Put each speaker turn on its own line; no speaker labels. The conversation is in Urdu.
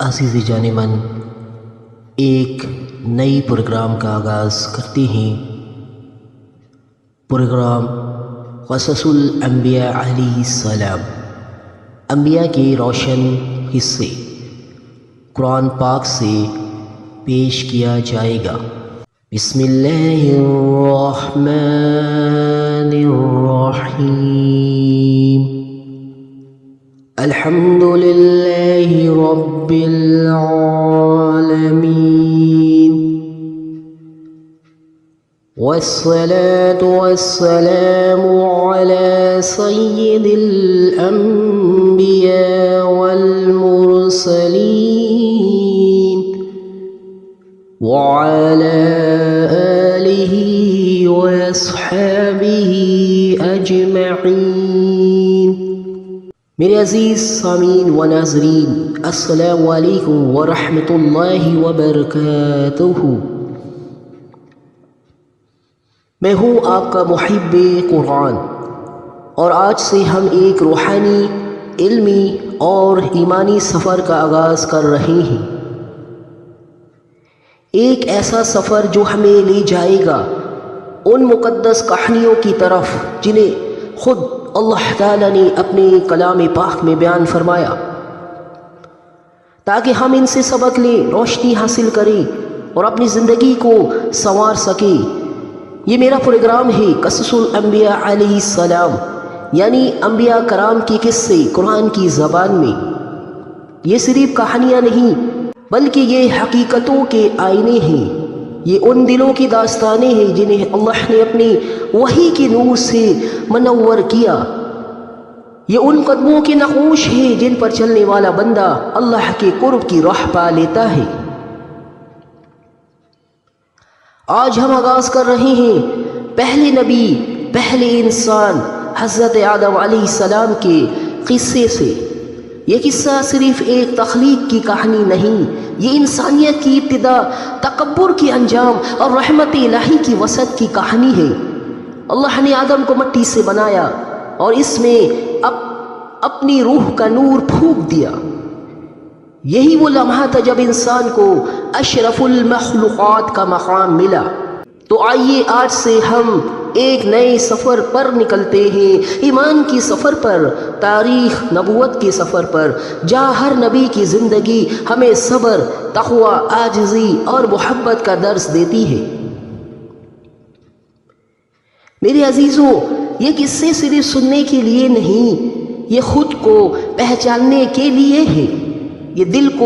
عزیز جان من، ایک نئی پروگرام کا آغاز کرتے ہیں۔ پروگرام قصص الانبیاء علیہ السلام، انبیاء کے روشن حصے قرآن پاک سے پیش کیا جائے گا۔ بسم اللہ الرحمن الرحیم، الحمد للہ رب العالمین، والصلاة والسلام على سید الانبیاء والمرسلین، وعلى آلہ واصحابہ اجمعین۔ میرے عزیز سامعین و ناظرین، السلام علیکم ورحمۃ اللہ وبرکاتہ۔ میں ہوں آپ کا محب قرآن، اور آج سے ہم ایک روحانی، علمی اور ایمانی سفر کا آغاز کر رہے ہیں۔ ایک ایسا سفر جو ہمیں لے جائے گا ان مقدس کہانیوں کی طرف جنہیں خود اللہ تعالیٰ نے اپنے کلام پاک میں بیان فرمایا، تاکہ ہم ان سے سبق لیں، روشنی حاصل کریں اور اپنی زندگی کو سنوار سکیں۔ یہ میرا پروگرام ہے قصص الانبیاء علیہ السلام، یعنی انبیاء کرام کی قصے قرآن کی زبان میں۔ یہ صرف کہانیاں نہیں بلکہ یہ حقیقتوں کے آئینے ہیں، یہ ان دلوں کی داستانیں ہیں جنہیں اللہ نے اپنی وحی کے نور سے منور کیا۔ یہ ان قدموں کے نقوش ہیں جن پر چلنے والا بندہ اللہ کے قرب کی راہ پا لیتا ہے۔ آج ہم آغاز کر رہے ہیں پہلے نبی، پہلے انسان حضرت آدم علیہ السلام کے قصے سے۔ یہ قصہ صرف ایک تخلیق کی کہانی نہیں، یہ انسانیت کی ابتدا، تکبر کی انجام اور رحمت الہی کی وسعت کی کہانی ہے۔ اللہ نے آدم کو مٹی سے بنایا اور اس میں اپنی روح کا نور پھونک دیا۔ یہی وہ لمحہ تھا جب انسان کو اشرف المخلوقات کا مقام ملا۔ تو آئیے آج سے ہم ایک نئے سفر پر نکلتے ہیں، ایمان کی سفر پر، تاریخ نبوت کے سفر پر، جہاں ہر نبی کی زندگی ہمیں صبر، تقوی، عاجزی اور محبت کا درس دیتی ہے۔ میرے عزیزوں، یہ قصے صرف سننے کے لیے نہیں، یہ خود کو پہچاننے کے لیے ہے، یہ دل کو